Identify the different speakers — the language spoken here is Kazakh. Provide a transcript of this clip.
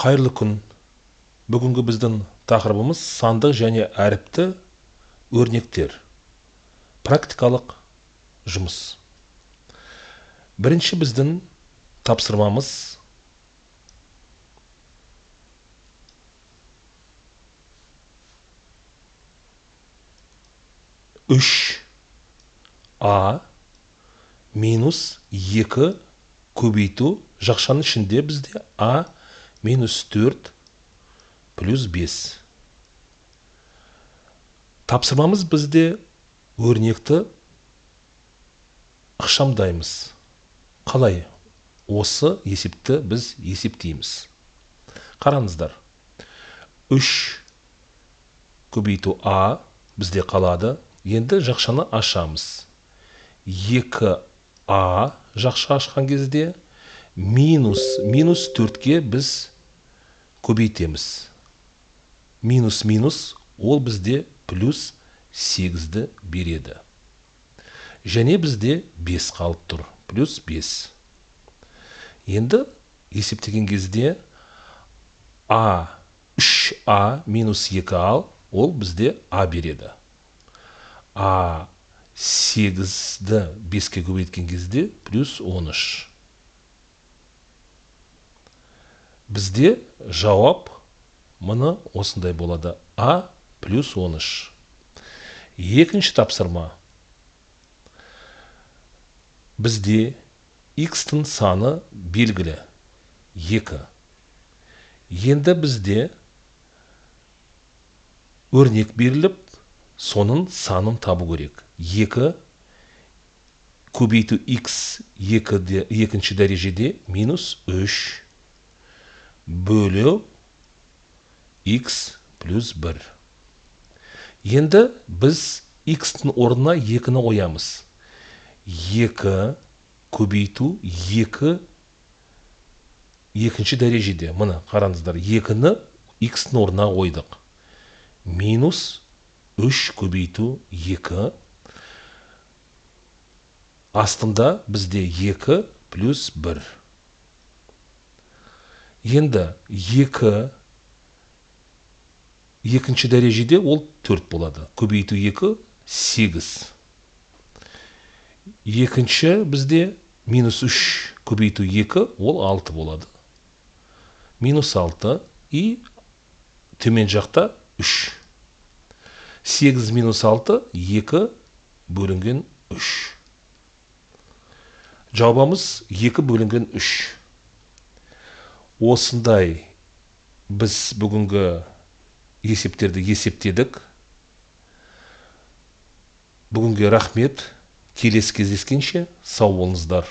Speaker 1: Қайырлы күн. Бүгінгі біздің тақырыбымыз сандық және әріпті өрнектер. Практикалық жұмыс. Бірінші біздің тапсырмамыз үш а минус 2 көбейту, жақшаның ішінде бізде а минус 4 плюс 5. Тапсырмамыз бізде өрнекті ықшамдаймыз. Қалай? Осы есепті біз есептейміз. Қараңыздар. 3 көбейту а бізде қалады. Енді жақшаны ашамыз. 2а жақша ашқан кезде минус 4-ке біз көбейтеміз. Минус ол бізде плюс 8-ді береді. Және бізде 5 қалып тұр. Плюс 5. Енді есептеген кезде 3а минус 2 ал, ол бізде а береді. 8-ді 5-ке көбейткен кезде плюс 13. Бізде жауап мұны осындай болады. А плюс 13. Екінші тапсырма. Бізде x-тің саны белгілі 2. Енді бізде өрнек беріліп, соның санын табу керек. 2 көбейту x екінші дәрежеде минус 3 бөлу x плюс 1. Енді біз x-тің орнына 2-ні қоямыз. 2 көбейту 2 екінші дәрежеде. Мұны қараңыздар. 2-ні x-тің орнына қойдық. Минус 3 көбейту 2. Астында бізде 2 плюс 1. Енді 2 екінші дәрежеде ол 4 болады. Көбейту 2 8. Екінші бізде минус 3 көбейту 2 ол 6 болады. Минус 6 и төмен жақта 3. 8 минус 6 2 бөлінген 3. Жауабымыз 2 бөлінген 3. Осындай біз бүгінгі есептерді есептедік. Бүгінге рахмет. Келесі кездескенше сау болыңыздар.